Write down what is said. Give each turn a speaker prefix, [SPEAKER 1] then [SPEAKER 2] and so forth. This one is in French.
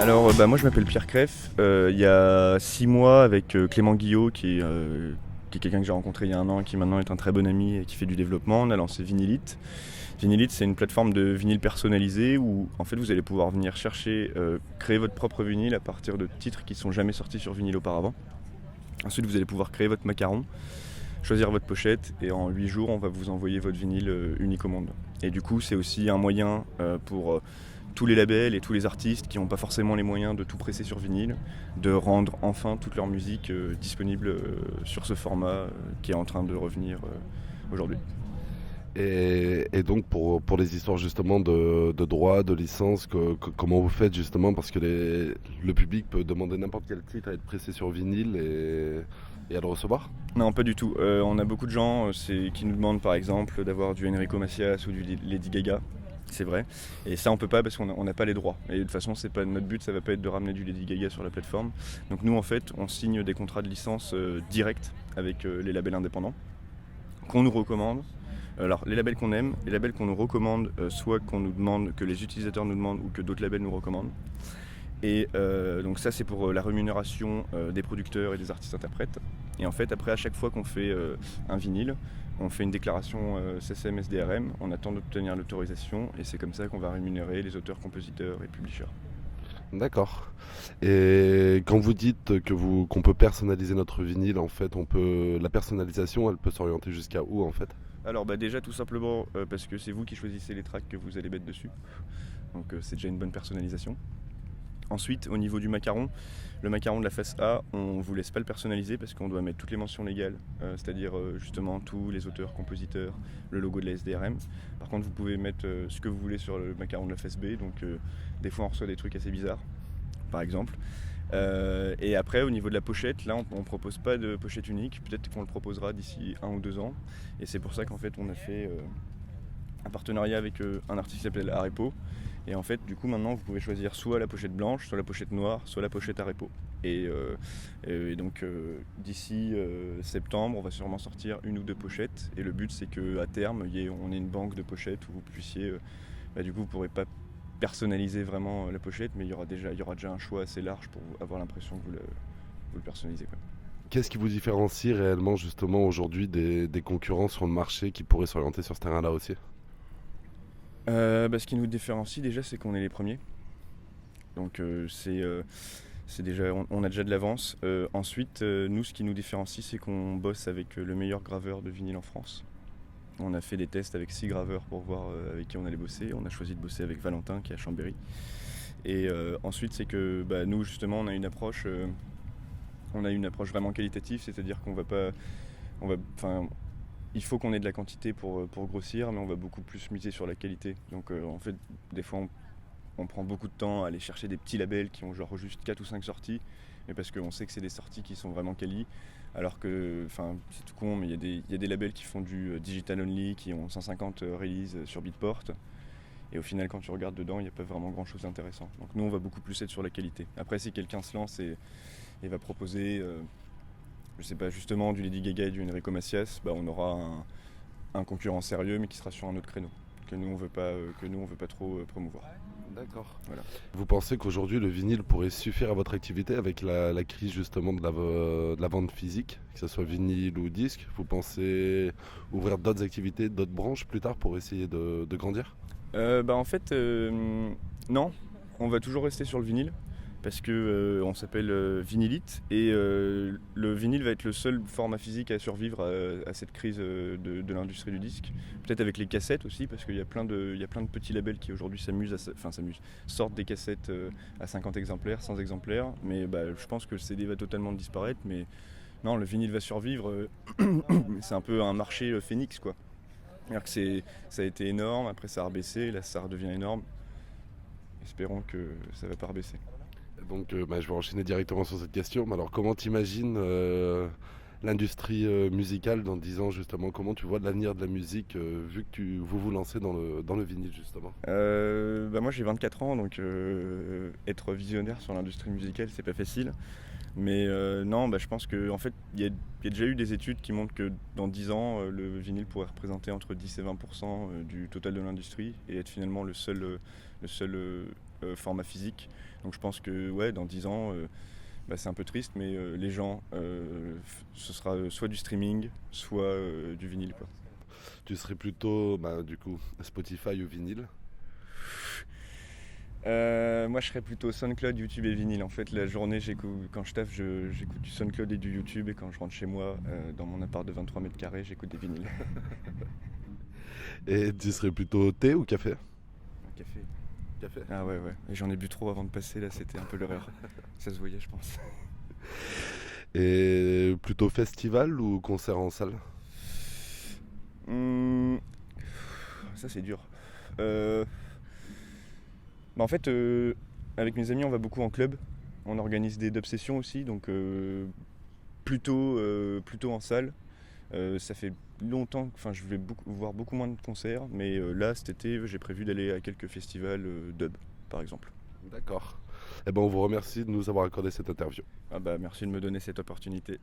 [SPEAKER 1] Alors, moi je m'appelle Pierre Creff. Il y a 6 mois avec Clément Guillot qui est quelqu'un que j'ai rencontré il y a un an et qui maintenant est un très bon ami et qui fait du développement, on a lancé Vinylite. Vinylite, c'est une plateforme de vinyle personnalisé où en fait vous allez pouvoir venir chercher, créer votre propre vinyle à partir de titres qui sont jamais sortis sur vinyle auparavant. Ensuite vous allez pouvoir créer votre macaron, choisir votre pochette et en 8 jours on va vous envoyer votre vinyle unique au monde. Et du coup c'est aussi un moyen pour tous les labels et tous les artistes qui n'ont pas forcément les moyens de tout presser sur vinyle, de rendre enfin toute leur musique disponible sur ce format qui est en train de revenir aujourd'hui.
[SPEAKER 2] Et donc pour les histoires justement de droits, de licences, comment vous faites justement parce que le public peut demander n'importe quel titre à être pressé sur vinyle et à le recevoir?
[SPEAKER 1] Non, pas du tout. On a beaucoup de gens qui nous demandent par exemple d'avoir du Enrico Macias ou du Lady Gaga. C'est vrai. Et ça, on peut pas parce qu'on n'a pas les droits. Et de toute façon, c'est pas notre but, ça va pas être de ramener du Lady Gaga sur la plateforme. Donc nous, en fait, on signe des contrats de licence directs avec les labels indépendants qu'on nous recommande. Alors, les labels qu'on aime, les labels qu'on nous recommande, soit qu'on nous demande, que les utilisateurs nous demandent ou que d'autres labels nous recommandent. Et donc ça c'est pour la rémunération des producteurs et des artistes-interprètes. Et en fait après à chaque fois qu'on fait un vinyle, on fait une déclaration CSM SDRM, on attend d'obtenir l'autorisation et c'est comme ça qu'on va rémunérer les auteurs, compositeurs et publishers.
[SPEAKER 2] D'accord. Et quand vous dites qu'on peut personnaliser notre vinyle, en fait, la personnalisation, elle peut s'orienter jusqu'à où en fait?
[SPEAKER 1] Alors déjà tout simplement parce que c'est vous qui choisissez les tracks que vous allez mettre dessus. Donc c'est déjà une bonne personnalisation. Ensuite, au niveau du macaron, le macaron de la face A, on ne vous laisse pas le personnaliser parce qu'on doit mettre toutes les mentions légales, c'est-à-dire justement tous les auteurs, compositeurs, le logo de la SDRM. Par contre, vous pouvez mettre ce que vous voulez sur le macaron de la face B, donc des fois on reçoit des trucs assez bizarres, par exemple. Et après, au niveau de la pochette, là on ne propose pas de pochette unique, peut-être qu'on le proposera d'ici 1 ou 2 ans. Et c'est pour ça qu'en fait on a fait un partenariat avec un artiste qui s'appelle Arepo. Et en fait, du coup, maintenant, vous pouvez choisir soit la pochette blanche, soit la pochette noire, soit la pochette Arepo. Et donc, d'ici septembre, on va sûrement sortir 1 ou 2 pochettes. Et le but, c'est qu'à terme, on ait une banque de pochettes où vous puissiez. Du coup, vous ne pourrez pas personnaliser vraiment la pochette, mais il y aura déjà un choix assez large pour avoir l'impression que vous le personnalisez, quoi.
[SPEAKER 2] Qu'est-ce qui vous différencie réellement justement aujourd'hui des concurrents sur le marché qui pourraient s'orienter sur ce terrain-là aussi?
[SPEAKER 1] Ce qui nous différencie déjà, c'est qu'on est les premiers. Donc c'est déjà, on a déjà de l'avance. Ensuite, nous, ce qui nous différencie, c'est qu'on bosse avec le meilleur graveur de vinyle en France. On a fait des tests avec 6 graveurs pour voir avec qui on allait bosser. On a choisi de bosser avec Valentin qui est à Chambéry. Et ensuite, c'est que nous, justement, on a une approche vraiment qualitative, c'est-à-dire qu'on va pas, il faut qu'on ait de la quantité pour grossir, mais on va beaucoup plus miser sur la qualité. Donc en fait, des fois, on prend beaucoup de temps à aller chercher des petits labels qui ont genre juste 4 ou 5 sorties, mais parce qu'on sait que c'est des sorties qui sont vraiment quali, alors que, c'est tout con, mais il y a des labels qui font du digital only, qui ont 150 releases sur Beatport, et au final quand tu regardes dedans, il n'y a pas vraiment grand chose d'intéressant. Donc nous on va beaucoup plus être sur la qualité. Après si quelqu'un se lance et va proposer, je sais pas, justement du Lady Gaga et du Enrico Macias, on aura un concurrent sérieux mais qui sera sur un autre créneau, que nous on veut pas trop promouvoir.
[SPEAKER 2] D'accord.
[SPEAKER 1] Voilà.
[SPEAKER 2] Vous pensez qu'aujourd'hui le vinyle pourrait suffire à votre activité avec la crise justement de la vente physique, que ce soit vinyle ou disque? Vous pensez ouvrir d'autres activités, d'autres branches plus tard pour essayer de grandir?
[SPEAKER 1] En fait, non, on va toujours rester sur le vinyle parce que on s'appelle Vinylite et le vinyle va être le seul format physique à survivre à cette crise de l'industrie du disque. Peut-être avec les cassettes aussi parce qu'il y a plein de petits labels qui aujourd'hui sortent des cassettes à 50 exemplaires, 100 exemplaires, mais je pense que le CD va totalement disparaître, mais non, le vinyle va survivre. C'est un peu un marché phénix, quoi. C'est-à-dire que ça a été énorme, après ça a rebaissé, là ça redevient énorme. Espérons que ça va pas rebaisser.
[SPEAKER 2] Donc je vais enchaîner directement sur cette question. Mais alors comment t'imagines l'industrie musicale dans 10 ans justement? Comment tu vois l'avenir de la musique vu que vous vous lancez dans le vinyle justement?
[SPEAKER 1] Moi j'ai 24 ans donc être visionnaire sur l'industrie musicale c'est pas facile. Mais non, je pense qu'en fait il y a déjà eu des études qui montrent que dans 10 ans le vinyle pourrait représenter entre 10 et 20% du total de l'industrie et être finalement le seul format physique. Donc je pense que ouais, dans 10 ans, c'est un peu triste, mais les gens, ce sera soit du streaming, soit du vinyle, quoi.
[SPEAKER 2] Tu serais plutôt, du coup, Spotify ou vinyle?
[SPEAKER 1] Moi je serais plutôt SoundCloud, YouTube et vinyle. En fait la journée quand je taffe j'écoute du SoundCloud et du YouTube, et quand je rentre chez moi dans mon appart de 23 mètres carrés j'écoute des vinyles.
[SPEAKER 2] Et tu serais plutôt thé ou café?
[SPEAKER 1] Un café.
[SPEAKER 2] Café.
[SPEAKER 1] Ah ouais. Et j'en ai bu trop avant de passer là, c'était un peu l'horreur. Ça se voyait je pense.
[SPEAKER 2] Et plutôt festival ou concert en salle?
[SPEAKER 1] Ça c'est dur. En fait, avec mes amis, on va beaucoup en club. On organise des dub sessions aussi, donc plutôt en salle. Ça fait longtemps, je vais voir beaucoup moins de concerts, mais là, cet été, j'ai prévu d'aller à quelques festivals dub, par exemple.
[SPEAKER 2] D'accord. Eh ben, on vous remercie de nous avoir accordé cette interview.
[SPEAKER 1] Merci de me donner cette opportunité.